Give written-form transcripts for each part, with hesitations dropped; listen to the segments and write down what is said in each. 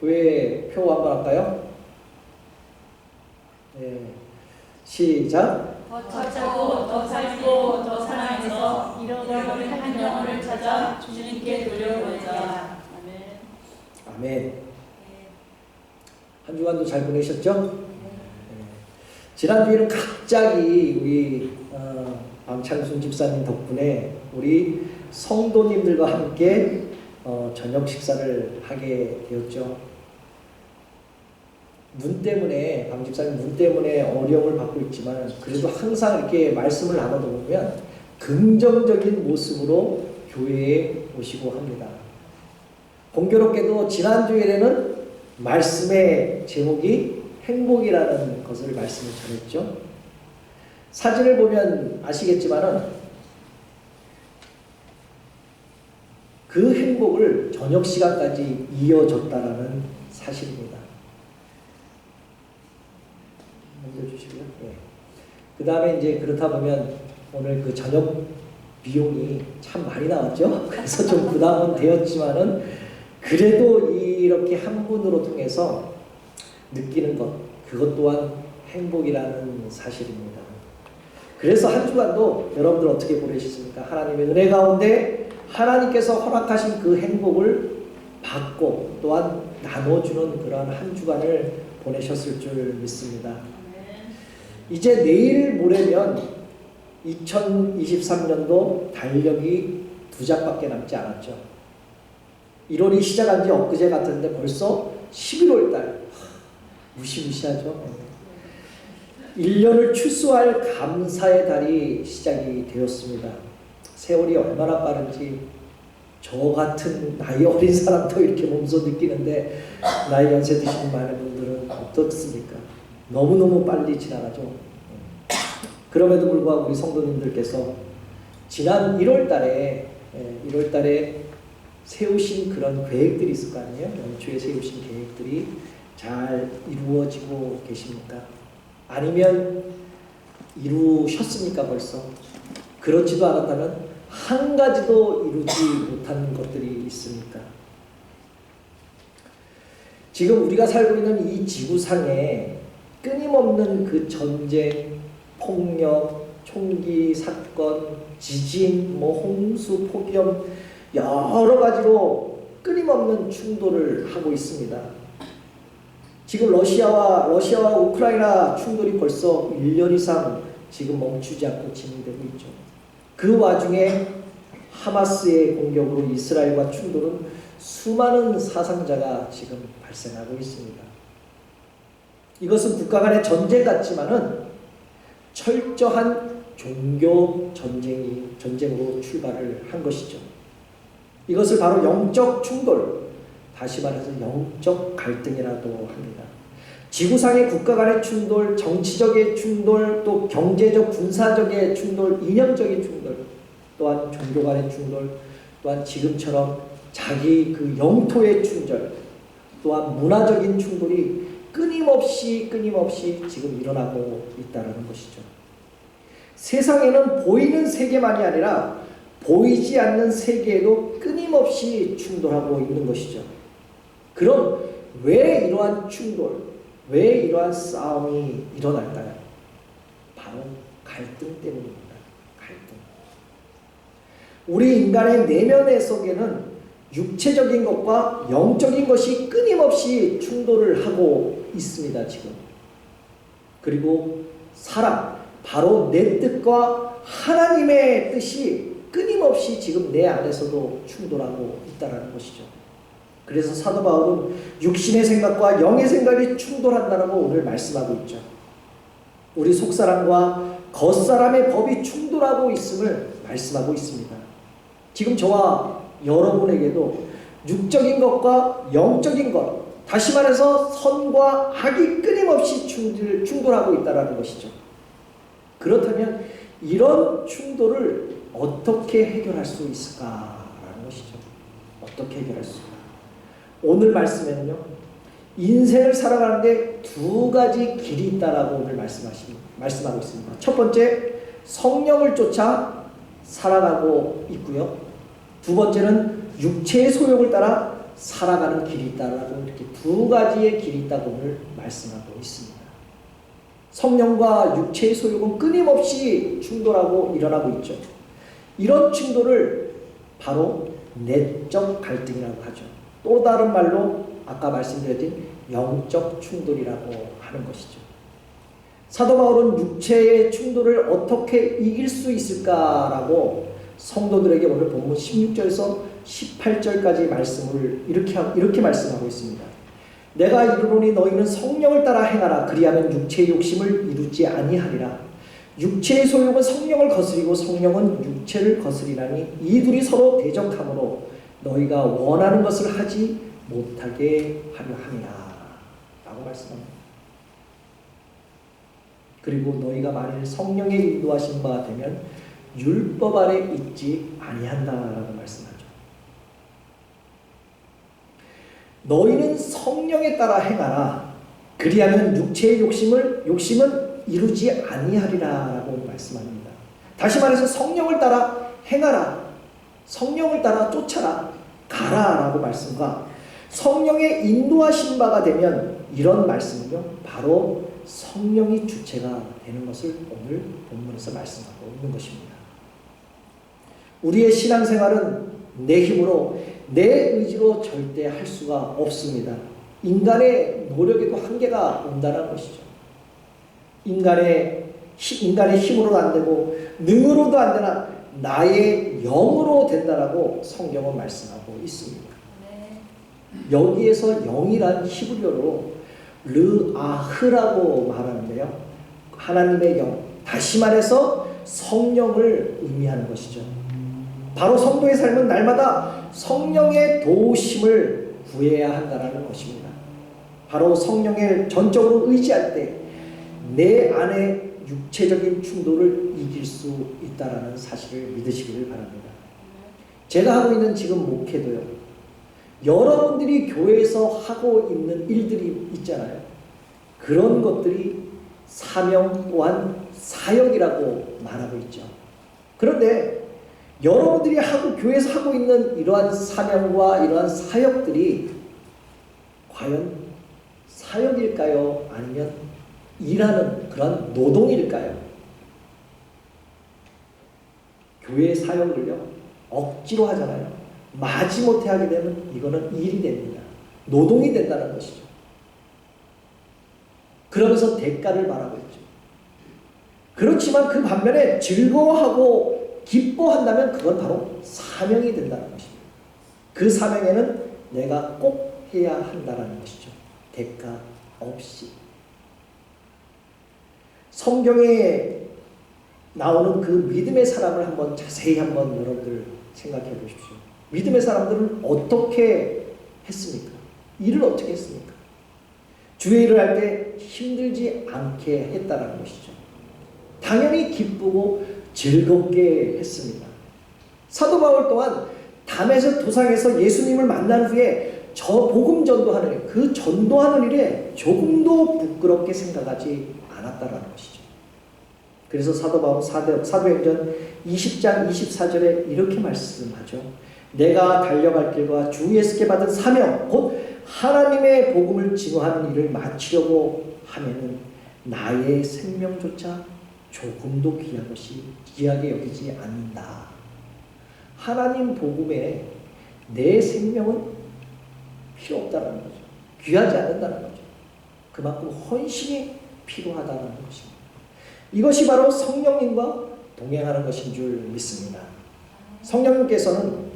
교회 표 한번 할까요? 네. 시작. 더 찾고 더 살고 더 사랑해서 잃어버린 한 영혼을 찾아 주님께 돌려보자. 아멘. 아멘. 한 주간도 잘 보내셨죠? 네. 지난주에는 갑자기 우리 방창순 집사님 덕분에 우리 성도님들과 함께 저녁 식사를 하게 되었죠. 문 때문에, 방 집사님 문 때문에 어려움을 받고 있지만 그래도 항상 이렇게 말씀을 나눠다 보면 긍정적인 모습으로 교회에 오시고 합니다. 공교롭게도 지난주에는 말씀의 제목이 행복이라는 것을 말씀을 전했죠. 사진을 보면 아시겠지만은 그 행복을 저녁 시간까지 이어졌다라는 사실입니다. 넘겨주시고요. 네. 그 다음에 이제 그렇다 보면 오늘 그 저녁 비용이 참 많이 나왔죠. 그래서 좀 부담은 되었지만은 그래도 이렇게 한 분으로 통해서 느끼는 것, 그것 또한 행복이라는 사실입니다. 그래서 한 주간도 여러분들 어떻게 보내셨습니까? 하나님의 은혜 가운데 하나님께서 허락하신 그 행복을 받고 또한 나눠주는 그런 한 주간을 보내셨을 줄 믿습니다. 이제 내일 모레면 2023년도 달력이 2장밖에 남지 않았죠. 1월이 시작한 지 엊그제 같은데 벌써 11월달 무시무시하죠. 1년을 추수할 감사의 달이 시작이 되었습니다. 세월이 얼마나 빠른지 저 같은 나이 어린 사람도 이렇게 몸소 느끼는데 나이 연세 드시는 많은 분들은 어떻습니까? 너무너무 빨리 지나가죠. 그럼에도 불구하고 우리 성도님들께서 지난 1월달에 세우신 그런 계획들이 있을 거 아니에요? 연초에 세우신 계획들이 잘 이루어지고 계십니까? 아니면 이루셨습니까 벌써? 그렇지도 않았다면 한 가지도 이루지 못한 것들이 있습니까? 지금 우리가 살고 있는 이 지구상에 끊임없는 그 전쟁, 폭력, 총기, 사건, 지진, 홍수, 폭염 여러 가지로 끊임없는 충돌을 하고 있습니다. 지금 러시아와 우크라이나 충돌이 벌써 1년 이상 지금 멈추지 않고 진행되고 있죠. 그 와중에 하마스의 공격으로 이스라엘과 충돌은 수많은 사상자가 지금 발생하고 있습니다. 이것은 국가 간의 전쟁 같지만은 철저한 종교 전쟁으로 출발을 한 것이죠. 이것을 바로 영적 충돌, 다시 말해서 영적 갈등이라도 합니다. 지구상의 국가 간의 충돌, 정치적인 충돌, 또 경제적, 군사적인 충돌, 이념적인 충돌, 또한 종교 간의 충돌, 또한 지금처럼 자기 그 영토의 충돌, 또한 문화적인 충돌이 끊임없이 지금 일어나고 있다는 것이죠. 세상에는 보이는 세계만이 아니라 보이지 않는 세계에도 끊임없이 충돌하고 있는 것이죠. 그럼 왜 이러한 충돌, 왜 이러한 싸움이 일어날까요? 바로 갈등 때문입니다. 갈등. 우리 인간의 내면 속에는 육체적인 것과 영적인 것이 끊임없이 충돌을 하고 있습니다. 지금. 그리고 사랑, 바로 내 뜻과 하나님의 뜻이 끊임없이 지금 내 안에서도 충돌하고 있다는 것이죠. 그래서 사도 바울은 육신의 생각과 영의 생각이 충돌한다고 오늘 말씀하고 있죠. 우리 속사람과 겉사람의 법이 충돌하고 있음을 말씀하고 있습니다. 지금 저와 여러분에게도 육적인 것과 영적인 것, 다시 말해서 선과 악이 끊임없이 충돌하고 있다는 것이죠. 그렇다면 이런 충돌을 어떻게 해결할 수 있을까라는 것이죠. 어떻게 해결할 수 있을까? 오늘 말씀에는요, 인생을 살아가는데 두 가지 길이 있다라고 오늘 말씀하고 있습니다. 첫 번째, 성령을 쫓아 살아가고 있고요. 두 번째는 육체의 소욕을 따라 살아가는 길이 있다라고 이렇게 두 가지의 길이 있다고 오늘 말씀하고 있습니다. 성령과 육체의 소욕은 끊임없이 충돌하고 일어나고 있죠. 이런 충돌을 바로 내적 갈등이라고 하죠. 또 다른 말로 아까 말씀드렸던 영적 충돌이라고 하는 것이죠. 사도 바울은 육체의 충돌을 어떻게 이길 수 있을까라고 성도들에게 오늘 본문 16절에서 18절까지 말씀을 이렇게 말씀하고 있습니다. 내가 이르노니 너희는 성령을 따라 행하라. 그리하면 육체의 욕심을 이루지 아니하리라. 육체의 소욕은 성령을 거스리고 성령은 육체를 거스리나니 이 둘이 서로 대적하므로 너희가 원하는 것을 하지 못하게 하려 함이라 라고 말씀합니다. 그리고 너희가 만일 성령의 인도하신 바 되면 율법 아래 있지 아니한다라고 말씀하죠. 너희는 성령에 따라 행하라. 그리하면 육체의 욕심은 이루지 아니하리라라고 말씀합니다. 다시 말해서 성령을 따라 행하라. 성령을 따라 쫓아라. 가라라고 말씀과 성령의 인도하신 바가 되면 이런 말씀은요 바로 성령이 주체가 되는 것을 오늘 본문에서 말씀하고 있는 것입니다. 우리의 신앙생활은 내 힘으로 내 의지로 절대 할 수가 없습니다. 인간의 노력에도 한계가 온다는 것이죠. 인간의 힘으로도 안 되고 능으로도 안 되나 나의 영으로 된다라고 성경은 말씀하고 있습니다. 여기에서 영이란 히브리어로 르아흐라고 말하는데요. 하나님의 영, 다시 말해서 성령을 의미하는 것이죠. 바로 성도의 삶은 날마다 성령의 도우심을 구해야 한다는 것입니다. 바로 성령을 전적으로 의지할 때 내 안에 육체적인 충돌을 이길 수 있다는 사실을 믿으시기를 바랍니다. 제가 하고 있는 지금 목회도요. 여러분들이 교회에서 하고 있는 일들이 있잖아요. 그런 것들이 사명 또한 사역이라고 말하고 있죠. 그런데 여러분들이 교회에서 하고 있는 이러한 사명과 이러한 사역들이 과연 사역일까요? 아니면 일하는 그런 노동일까요? 교회 사역을요 억지로 하잖아요. 마지못해 하게 되면 이거는 일이 됩니다. 노동이 된다는 것이죠. 그러면서 대가를 말하고 있죠. 그렇지만 그 반면에 즐거워하고 기뻐한다면 그건 바로 사명이 된다는 것입니다. 그 사명에는 내가 꼭 해야 한다는 것이죠. 대가 없이. 성경에 나오는 그 믿음의 사람을 한번 자세히 한번 여러분들 생각해 보십시오. 믿음의 사람들은 어떻게 했습니까? 일을 어떻게 했습니까? 주의 일을 할 때 힘들지 않게 했다는 것이죠. 당연히 기쁘고 즐겁게 했습니다. 사도 바울 또한 담에서 도상에서 예수님을 만난 후에 저 복음 전도하는 일, 그 전도하는 일에 조금도 부끄럽게 생각하지 않았다는 것이죠. 그래서 사도 바울 사도행전 20장 24절에 이렇게 말씀하죠. 내가 달려갈 길과 주 예수께 받은 사명 곧 하나님의 복음을 증거하는 일을 마치려고 하면은 나의 생명조차 조금도 귀하게 여기지 않는다. 하나님 복음에 내 생명은 필요 없다는 거죠. 귀하지 않는다는 거죠. 그만큼 헌신이 필요하다는 것입니다. 이것이 바로 성령님과 동행하는 것인 줄 믿습니다. 성령님께서는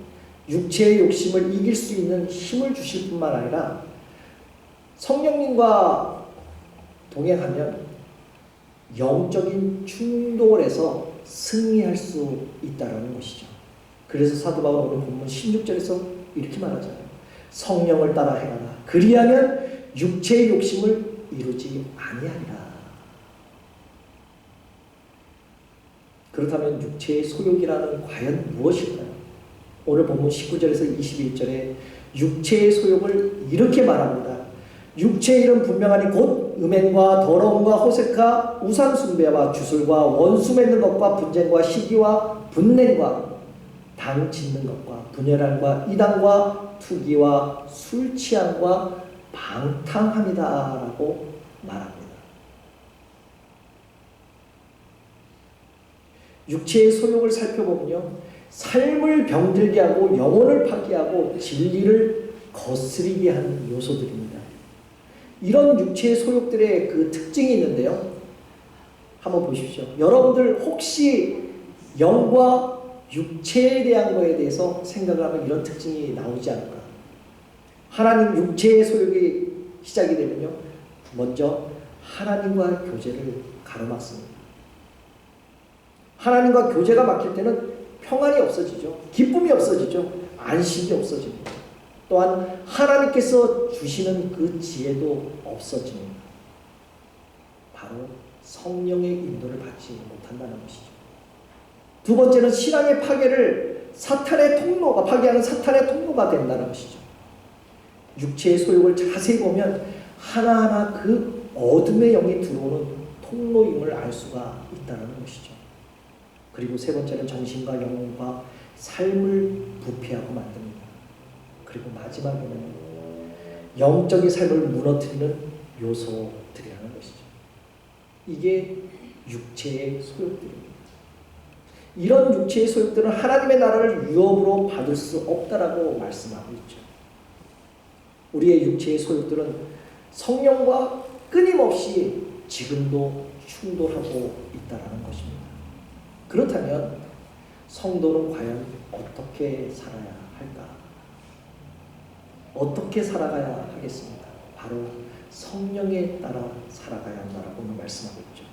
육체의 욕심을 이길 수 있는 힘을 주실 뿐만 아니라 성령님과 동행하면 영적인 충돌에서 승리할 수 있다는 것이죠. 그래서 사도 바울은 오늘 본문 16절에서 이렇게 말하잖아요. 성령을 따라 행하라. 그리하면 육체의 욕심을 이루지 아니하리라. 그렇다면 육체의 소욕이라는 과연 무엇일까요? 오늘 본문 19절에서 21절에 육체의 소욕을 이렇게 말합니다. 육체의 일은 분명하니 곧 음행과 더러움과 호색과 우상 숭배와 주술과 원수 맺는 것과 분쟁과 시기와 분냄과 당 짓는 것과 분열함과 이단과 투기와 술 취함과 방탕함이다라고 말합니다. 육체의 소욕을 살펴보면요, 삶을 병들게 하고 영혼을 파괴하고 진리를 거스리게 하는 요소들입니다. 이런 육체의 소욕들의 그 특징이 있는데요, 한번 보십시오. 여러분들 혹시 영과 육체에 대한 거에 대해서 생각을 하면 이런 특징이 나오지 않을까? 하나님 육체의 소욕이 시작이 되면요, 먼저 하나님과의 교제를 가로막습니다. 하나님과 교제가 막힐 때는 평안이 없어지죠. 기쁨이 없어지죠. 안식이 없어집니다. 또한 하나님께서 주시는 그 지혜도 없어집니다. 바로 성령의 인도를 받지 못한다는 것이죠. 두 번째는 신앙의 파괴를 파괴하는 사탄의 통로가 된다는 것이죠. 육체의 소욕을 자세히 보면 하나하나 그 어둠의 영이 들어오는 통로임을 알 수가 있다는 것이죠. 그리고 세 번째는 정신과 영혼과 삶을 부패하고 만듭니다. 그리고 마지막에는 영적인 삶을 무너뜨리는 요소들이라는 것이죠. 이게 육체의 소욕들입니다. 이런 육체의 소욕들은 하나님의 나라를 유업으로 받을 수 없다라고 말씀하고 있죠. 우리의 육체의 소욕들은 성령과 끊임없이 지금도 충돌하고 있다는 것입니다. 그렇다면 성도는 과연 어떻게 살아야 할까? 어떻게 살아가야 하겠습니까? 바로 성령에 따라 살아가야 한다라고 말씀하고 있죠.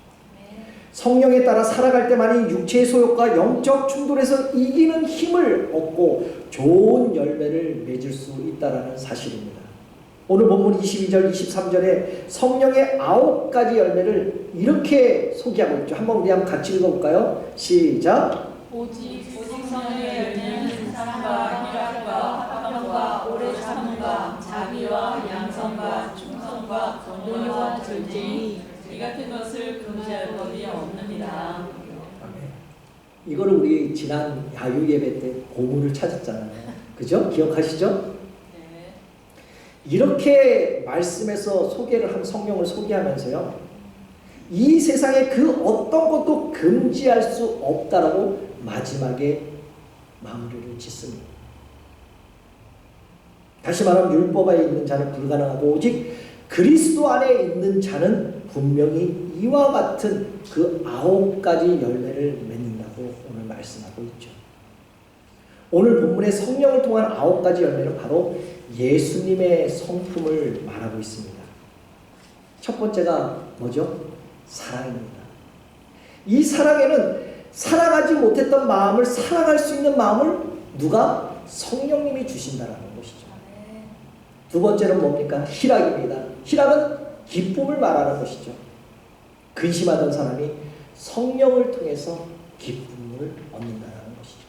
성령에 따라 살아갈 때만이 육체의 소욕과 영적 충돌에서 이기는 힘을 얻고 좋은 열매를 맺을 수 있다는 사실입니다. 오늘 본문 22절, 23절에 성령의 9가지 열매를 이렇게 소개하고 있죠. 한번 같이 읽어볼까요? 시작! 오직 성령의 열매는 사랑과 희락과 화평과 오래 참음과 자비와 양성과 충성과 온유와 절제니 이 같은 것을 금지할 법이 없느니라. 이거를 우리 지난 야유 예배 때 보물을 찾았잖아요. 그죠? 기억하시죠? 네. 이렇게 말씀에서 성령을 소개하면서요, 이 세상에 그 어떤 것도 금지할 수 없다라고 마지막에 마무리를 짓습니다. 다시 말하면 율법 안에 있는 자는 불가능하고 오직 그리스도 안에 있는 자는 분명히 이와 같은 그 9가지 열매를 맺는다고 오늘 말씀하고 있죠. 오늘 본문의 성령을 통한 9가지 열매는 바로 예수님의 성품을 말하고 있습니다. 첫 번째가 뭐죠? 사랑입니다. 이 사랑에는 사랑하지 못했던 마음을 사랑할 수 있는 마음을 누가? 성령님이 주신다라는 것이죠. 두 번째는 뭡니까? 희락입니다. 희락은 기쁨을 말하는 것이죠. 근심하던 사람이 성령을 통해서 기쁨을 얻는다는 것이죠.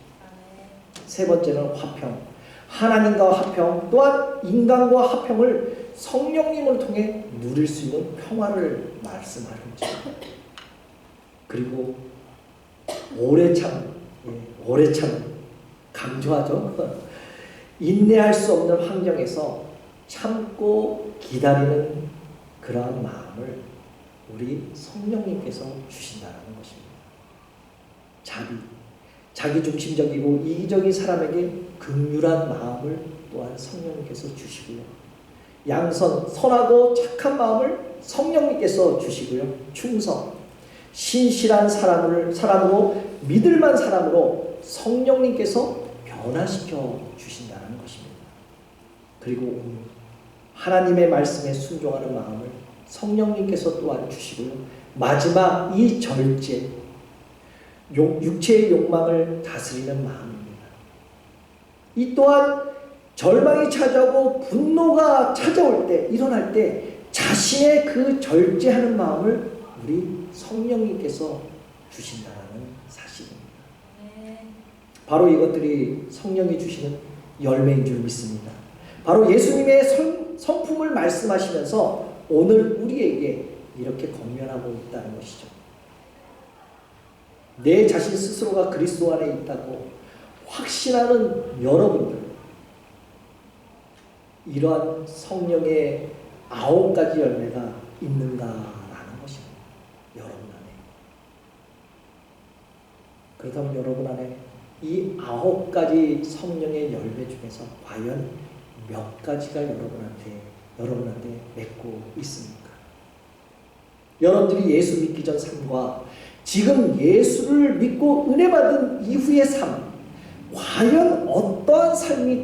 세 번째는 화평. 하나님과 화평, 또한 인간과 화평을 성령님을 통해 누릴 수 있는 평화를 말씀하는 거죠. 그리고 오래 참, 강조하죠. 인내할 수 없는 환경에서 참고 기다리는 그러한 마음을 우리 성령님께서 주신다는 것입니다. 자기중심적이고 이기적인 사람에게 긍휼한 마음을 또한 성령님께서 주시고요. 양선, 선하고 착한 마음을 성령님께서 주시고요. 충성, 신실한 사람으로 믿을만 사람으로 성령님께서 변화시켜 주신다는 것입니다. 그리고 하나님의 말씀에 순종하는 마음을 성령님께서 또한 주시고요. 마지막 이 절제, 육체의 욕망을 다스리는 마음입니다. 이 또한 절망이 찾아오고 분노가 찾아올 때, 일어날 때 자신의 그 절제하는 마음을 우리 성령님께서 주신다는 사실입니다. 바로 이것들이 성령이 주시는 열매인 줄 믿습니다. 바로 예수님의 성품을 말씀하시면서 오늘 우리에게 이렇게 권면하고 있다는 것이죠. 내 자신 스스로가 그리스도 안에 있다고 확신하는 여러분들, 이러한 성령의 9가지 열매가 있는가라는 것입니다. 여러분 안에. 그렇다면 여러분 안에 이 9가지 성령의 열매 중에서 과연 몇 가지가 여러분한테 맺고 있습니까? 여러분들이 예수 믿기 전 삶과 지금 예수를 믿고 은혜 받은 이후의 삶, 과연 어떠한 삶으로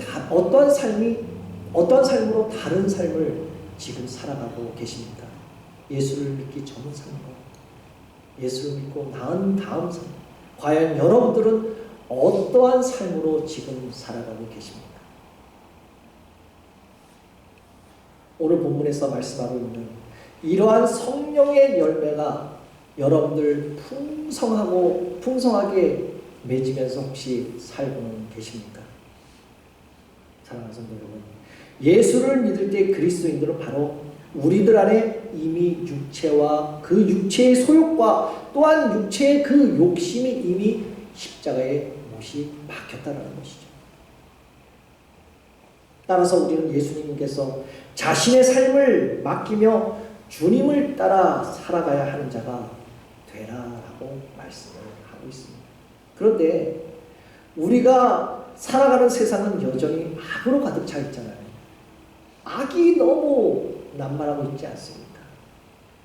다른 삶을 지금 살아가고 계십니까? 예수를 믿기 전 삶과 예수를 믿고 나은 다음 삶, 과연 여러분들은 어떠한 삶으로 지금 살아가고 계십니까? 오늘 본문에서 말씀하고 있는 이러한 성령의 열매가 여러분들 풍성하게 맺으면서 혹시 살고는 계십니까? 사랑하는 성도 여러분, 예수를 믿을 때 그리스도인들은 바로 우리들 안에 이미 육체와 그 육체의 소욕과 또한 육체의 그 욕심이 이미 십자가에 못이 박혔다는 것이죠. 따라서 우리는 예수님께서 자신의 삶을 맡기며 주님을 따라 살아가야 하는 자가 되라라고 말씀을 하고 있습니다. 그런데 우리가 살아가는 세상은 여전히 악으로 가득 차 있잖아요. 악이 너무 난만하고 있지 않습니까?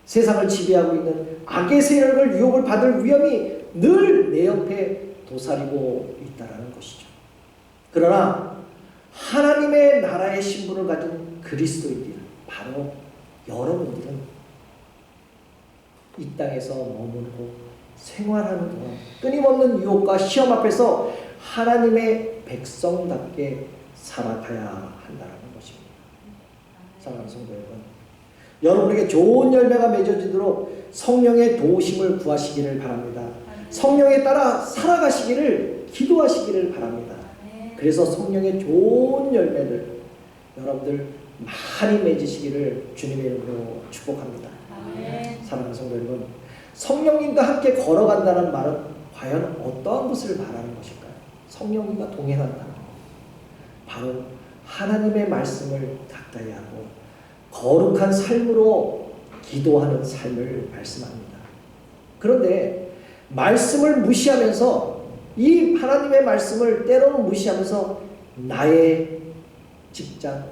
세상을 지배하고 있는 악의 세력을 유혹을 받을 위험이 늘 내 옆에 도사리고 있다는 것이죠. 그러나 하나님의 나라의 신분을 가진 그리스도인들, 바로 여러분들은 이 땅에서 머물고 생활하는 동안 끊임없는 유혹과 시험 앞에서 하나님의 백성답게 살아가야 한다는 것입니다. 사랑하는 성도 여러분, 여러분에게 좋은 열매가 맺어지도록 성령의 도우심을 구하시기를 바랍니다. 성령에 따라 살아가시기를 기도하시기를 바랍니다. 그래서 성령의 좋은 열매를 여러분들 많이 맺으시기를 주님의 이름으로 축복합니다. 사랑하는 성도 여러분, 성령님과 함께 걸어간다는 말은 과연 어떠한 것을 말하는 것일까요? 성령님과 동행한다는 것, 바로 하나님의 말씀을 가까이 하고 거룩한 삶으로 기도하는 삶을 말씀합니다. 그런데 말씀을 무시하면서, 이 하나님의 말씀을 때로는 무시하면서 나의 직장,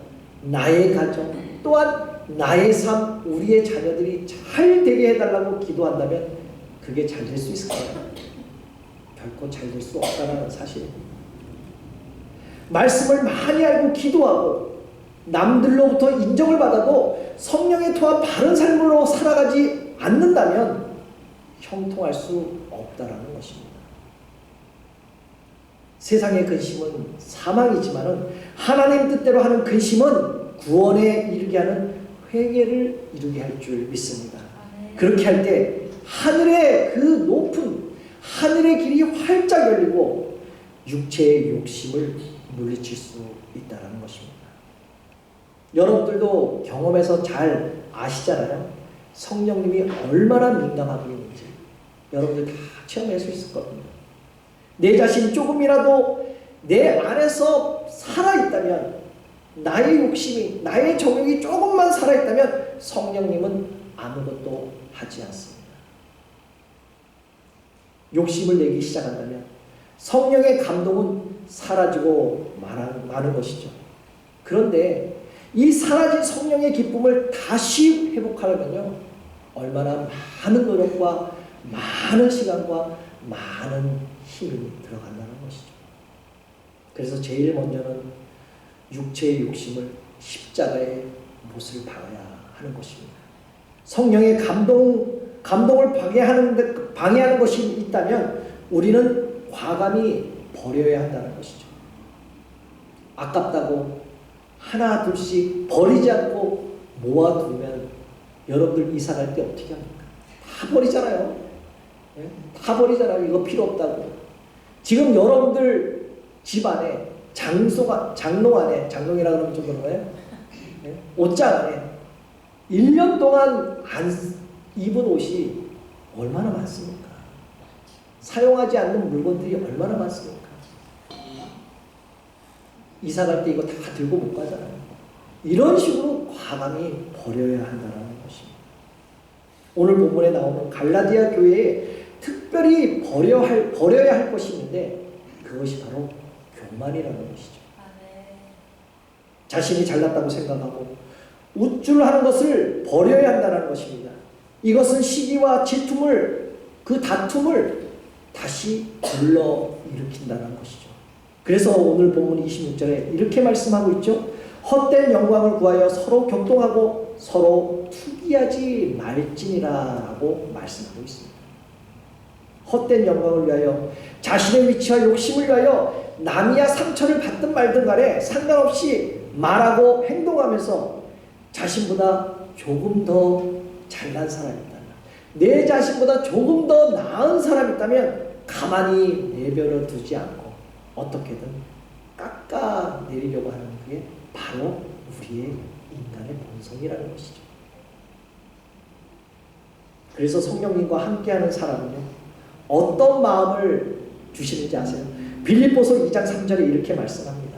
나의 가정, 또한 나의 삶, 우리의 자녀들이 잘 되게 해달라고 기도한다면 그게 잘 될 수 있을까요? 결코 잘 될 수 없다는 사실입니다. 말씀을 많이 알고 기도하고 남들로부터 인정을 받아도 성령의 토한 바른 삶으로 살아가지 않는다면 형통할 수 없다라는 것입니다. 세상의 근심은 사망이지만 하나님 뜻대로 하는 근심은 구원에 이르게 하는 회개를 이루게 할 줄 믿습니다. 그렇게 할 때 하늘의 그 높은 하늘의 길이 활짝 열리고 육체의 욕심을 물리칠 수 있다는 것입니다. 여러분들도 경험해서 잘 아시잖아요. 성령님이 얼마나 민감하게 있는지 여러분들 다 체험할 수 있을 겁니다. 내 자신이 조금이라도 내 안에서 살아있다면, 나의 욕심이, 나의 정욕이 조금만 살아있다면 성령님은 아무것도 하지 않습니다. 욕심을 내기 시작한다면 성령의 감동은 사라지고 마는 것이죠. 그런데 이 사라진 성령의 기쁨을 다시 회복하려면요, 얼마나 많은 노력과 많은 시간과 많은 힘이 들어간다는 것이죠. 그래서 제일 먼저는 육체의 욕심을 십자가에 못을 박아야 하는 것입니다. 성령의 감동을 방해하는 것이 있다면 우리는 과감히 버려야 한다는 것이죠. 아깝다고 하나 둘씩 버리지 않고 모아두면 여러분들 이사 갈 때 어떻게 합니까? 다 버리잖아요. 네? 다 버리잖아요. 이거 필요 없다고. 지금 여러분들 집 안에 장롱 안에, 장롱이라고 하면 좀 그런가요? 네? 옷장 안에 1년 동안 안 입은 옷이 얼마나 많습니까? 사용하지 않는 물건들이 얼마나 많습니까? 이사 갈 때 이거 다 들고 못 가잖아요. 이런 식으로 과감히 버려야 한다는 것입니다. 오늘 본문에 나오는 갈라디아 교회에 특별히 버려야 할 것이 있는데 그것이 바로 교만이라는 것이죠. 자신이 잘났다고 생각하고 우쭐하는 것을 버려야 한다는 것입니다. 이것은 시기와 질투를 그 다툼을 다시 불러일으킨다는 것이죠. 그래서 오늘 본문 26절에 이렇게 말씀하고 있죠. 헛된 영광을 구하여 서로 격동하고 서로 투기하지 말지니라 라고 말씀하고 있습니다. 헛된 영광을 위하여 자신의 위치와 욕심을 위하여 남이야 상처를 받든 말든 간에 상관없이 말하고 행동하면서 자신보다 조금 더 잘난 사람이 있다면, 내 자신보다 조금 더 나은 사람이 있다면 가만히 내버려 두지 않고 어떻게든 깎아내리려고 하는 그게 바로 우리의 인간의 본성이라는 것이죠. 그래서 성령님과 함께하는 사람은요, 어떤 마음을 주시는지 아세요? 빌립보서 2장 3절에 이렇게 말씀합니다.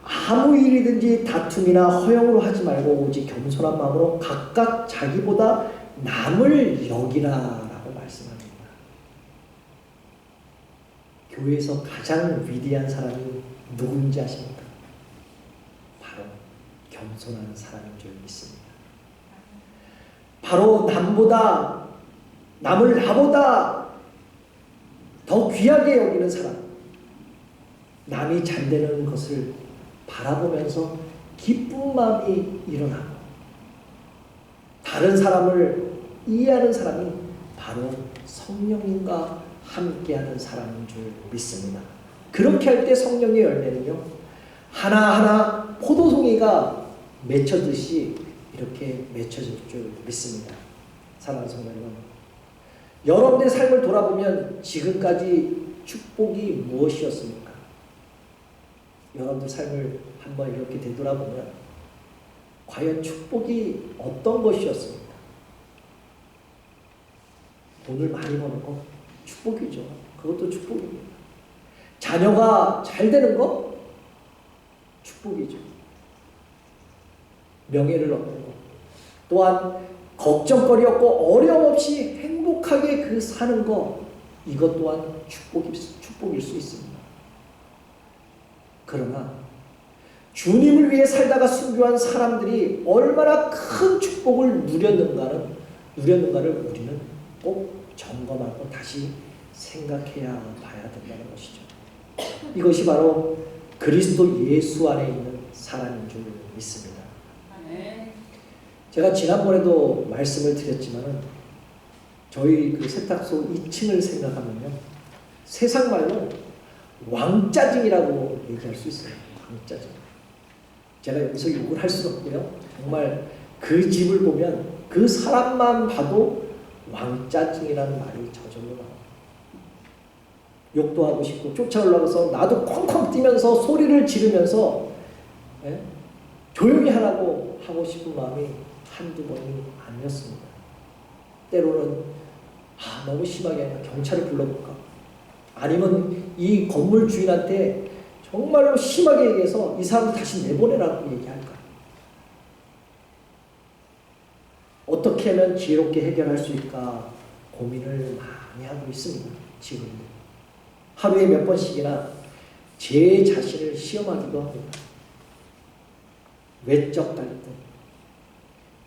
아무 일이든지 다툼이나 허영으로 하지 말고 오직 겸손한 마음으로 각각 자기보다 남을 여기라 라고 말씀합니다. 교회에서 가장 위대한 사람이 누구인지 아십니까? 바로 겸손한 사람인 줄 믿습니다. 바로 남을 나보다 더 귀하게 여기는 사람, 남이 잘 되는 것을 바라보면서 기쁜 마음이 일어나고 다른 사람을 이해하는 사람이 바로 성령님과 함께하는 사람인 줄 믿습니다. 그렇게 할 때 성령의 열매는요, 하나하나 포도송이가 맺혀듯이 이렇게 맺혀질 줄 믿습니다. 사랑하는 성도 여러분, 여러분의 삶을 돌아보면 지금까지 축복이 무엇이었습니까? 여러분들 삶을 한번 이렇게 되돌아보면 과연 축복이 어떤 것이었습니까? 돈을 많이 버는 거 축복이죠. 그것도 축복입니다. 자녀가 잘 되는 거 축복이죠. 명예를 얻는 거, 또한 걱정거리였고 어려움 없이 행복하게 그 사는 거, 이것 또한 축복일 수 있습니다. 그러나 주님을 위해 살다가 순교한 사람들이 얼마나 큰 축복을 누렸는가를 우리는 꼭 점검하고 다시 생각해야 봐야 된다는 것이죠. 이것이 바로 그리스도 예수 안에 있는 사람인 줄 믿습니다. 제가 지난번에도 말씀을 드렸지만은 저희 그 세탁소 2층을 생각하면요, 세상 말로 왕짜증이라고 얘기할 수 있어요. 왕짜증. 제가 여기서 욕을 할 수는 없고요. 정말 그 집을 보면 그 사람만 봐도 왕짜증이라는 말이 저절로 나와요. 욕도 하고 싶고 쫓아올라가서 나도 쾅쾅 뛰면서 소리를 지르면서 조용히 하라고 하고 싶은 마음이 한두 번이 아니었습니다. 때로는 너무 심하게 경찰을 불러볼까? 아니면 이 건물 주인한테 정말로 심하게 얘기해서 이 사람 다시 내보내라고 얘기할까? 어떻게 하면 지혜롭게 해결할 수 있을까 고민을 많이 하고 있습니다. 지금 하루에 몇 번씩이나 제 자신을 시험하기도 합니다. 외적 갈등,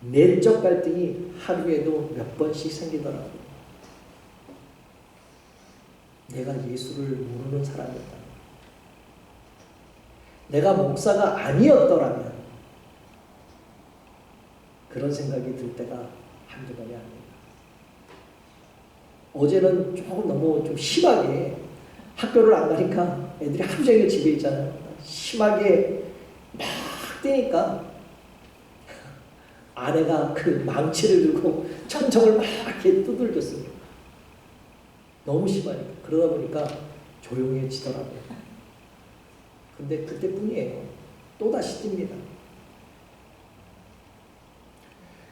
내적 갈등이 하루에도 몇 번씩 생기더라고요. 내가 예수를 모르는 사람이었다. 내가 목사가 아니었더라면, 그런 생각이 들 때가 한두 번이 아닙니다. 어제는 조금 너무 좀 심하게 학교를 안 가니까 애들이 하루 종일 집에 있잖아요. 심하게 막 뛰니까 아내가 그 망치를 들고 천정을 막 이렇게 두들겼습니다. 너무 심하니까. 그러다 보니까 조용해지더라고요. 근데 그때뿐이에요. 또다시 뜁니다.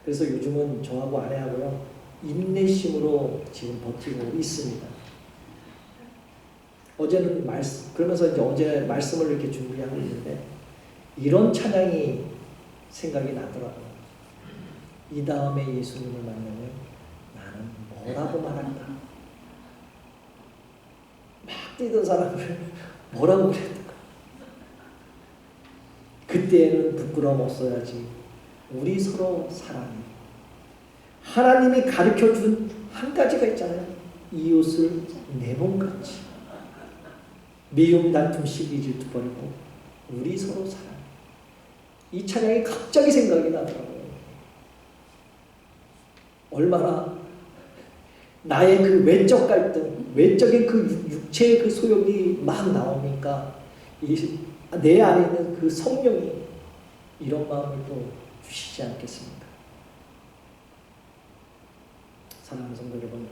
그래서 요즘은 저하고 아내하고요, 인내심으로 지금 버티고 있습니다. 어제는 그러면서 이제 어제 말씀을 이렇게 준비하고 있는데 이런 찬양이 생각이 나더라고요. 이 다음에 예수님을 만나면 나는 뭐라고 말할까? 막 뛰던 사람을 뭐라고 그랬을까? 그때에는 부끄러움 없어야지. 우리 서로 사랑해. 하나님이 가르쳐준 한 가지가 있잖아요. 이웃을 내 몸같이. 미움, 다툼, 시기, 질투 버리고 우리 서로 사랑해. 이 찬양이 갑자기 생각이 나더라고요. 얼마나 나의 그 외적 갈등, 외적인 그 육체의 그 소욕이 막 나오니까 내 안에 있는 그 성령이 이런 마음을 또 주시지 않겠습니까? 사랑하는 성도 여러분,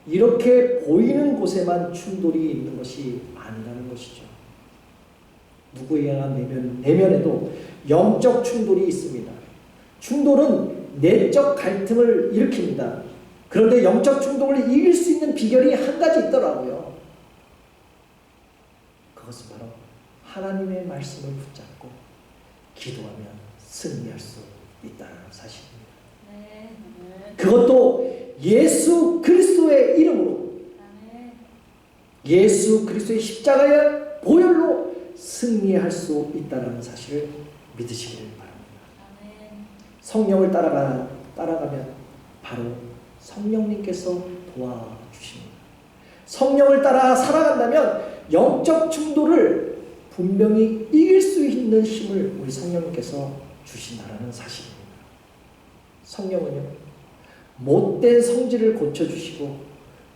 이렇게 보이는 곳에만 충돌이 있는 것이 아니라는 것이죠. 누구에 대한 내면에도 영적 충돌이 있습니다. 충돌은 내적 갈등을 일으킵니다. 그런데 영적 충돌을 이길 수 있는 비결이 한 가지 있더라고요. 그것은 바로 하나님의 말씀을 붙잡고 기도하면 승리할 수 있다는 사실입니다. 그것도 예수 그리스도의 이름으로, 예수 그리스도의 십자가의 보혈로 승리할 수 있다는 사실을 믿으시기를 바랍니다. 성령을 따라가면 바로 성령님께서 도와주십니다. 성령을 따라 살아간다면 영적 충돌을 분명히 이길 수 있는 힘을 우리 성령님께서 주신다는 사실입니다. 성령은요, 못된 성질을 고쳐주시고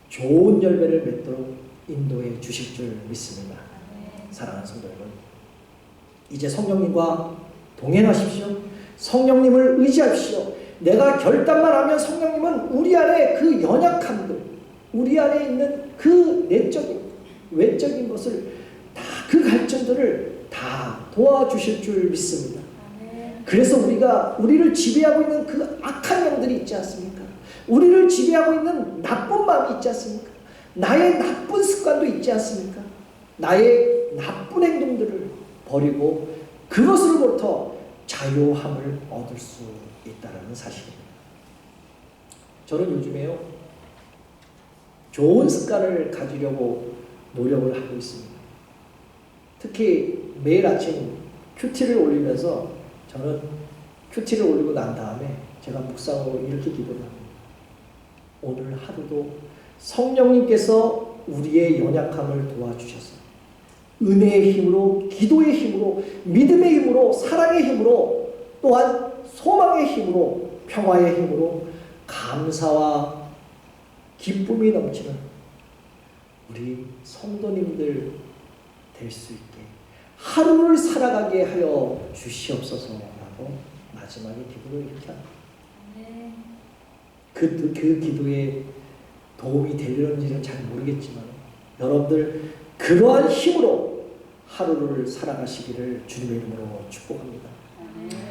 좋은 열매를 맺도록 인도해 주실 줄 믿습니다. 사랑하는 성도 여러분, 이제 성령님과 동행하십시오. 성령님을 의지하십시오. 내가 결단만 하면 성령님은 우리 안에 그 연약함들, 우리 안에 있는 그 내적인, 외적인 것을 다, 그 갈증들을 다 도와주실 줄 믿습니다. 그래서 우리를 지배하고 있는 그 악한 영들이 있지 않습니까? 우리를 지배하고 있는 나쁜 마음이 있지 않습니까? 나의 나쁜 습관도 있지 않습니까? 나의 나쁜 행동들을 버리고 그것으로부터 자유함을 얻을 수 있다는 사실입니다. 저는 요즘에요, 좋은 습관을 가지려고 노력을 하고 있습니다. 특히 매일 아침 큐티를 올리면서 저는 큐티를 올리고 난 다음에 제가 묵상으로 이렇게 기도를 합니다. 오늘 하루도 성령님께서 우리의 연약함을 도와주셔서 은혜의 힘으로, 기도의 힘으로, 믿음의 힘으로, 사랑의 힘으로, 또한 소망의 힘으로, 평화의 힘으로 감사와 기쁨이 넘치는 우리 성도님들 될 수 있게 하루를 살아가게 하여 주시옵소서라고 마지막에 기도를 이렇게 합니다. 그 기도에 도움이 되려는지는 잘 모르겠지만 여러분들 그러한 힘으로 하루를 살아가시기를 주님의 이름으로 축복합니다.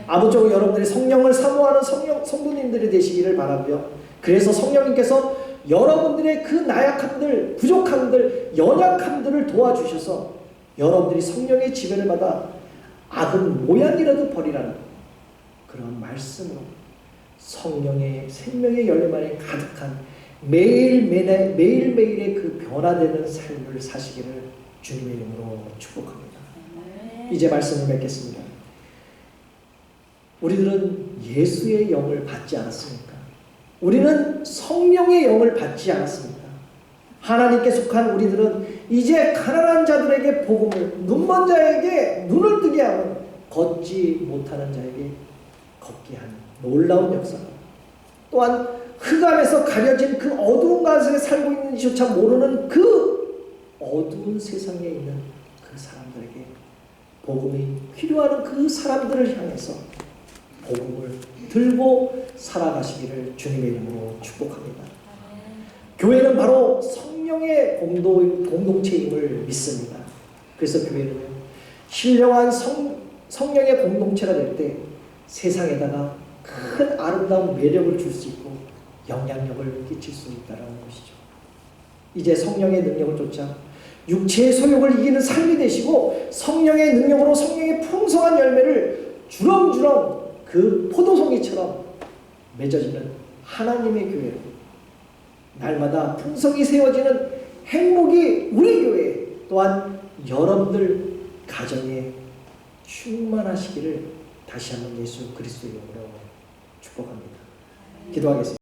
아무쪼록 여러분들이 성령을 사모하는 성도님들이 되시기를 바라고요. 그래서 성령님께서 여러분들의 그 나약함들, 부족함들, 연약함들을 도와주셔서 여러분들이 성령의 지배를 받아 악은 모양이라도 버리라는 그런 말씀으로 성령의 생명의 열매만에 가득한 매일매일의 그 변화되는 삶을 사시기를 주님의 이름으로 축복합니다. 이제 말씀을 맺겠습니다. 우리들은 예수의 영을 받지 않았습니까? 우리는 성령의 영을 받지 않았습니까? 하나님께 속한 우리들은 이제 가난한 자들에게 복음을, 눈먼 자에게 눈을 뜨게 하고 걷지 못하는 자에게 걷게 하는 놀라운 역사가, 또한 흑암에서 가려진 그 어두운 곳에 살고 있는지조차 모르는 그 어두운 세상에 있는 그 사람들에게 복음이 필요한 그 사람들을 향해서 복음을 들고 살아가시기를 주님의 이름으로 축복합니다. 교회는 바로 성령의 공동체임을 믿습니다. 그래서 교회는 신령한 성령의 공동체가 될 때 세상에다가 큰 아름다운 매력을 줄 수 있고 영향력을 끼칠 수 있다는 것이죠. 이제 성령의 능력을 쫓아 육체의 소욕을 이기는 삶이 되시고 성령의 능력으로 성령의 풍성한 열매를 주렁주렁 그 포도송이처럼 맺어지는 하나님의 교회로 날마다 풍성히 세워지는 행복이 우리 교회 또한 여러분들 가정에 충만하시기를 다시 한번 예수 그리스도의 이름으로 축복합니다. 기도하겠습니다.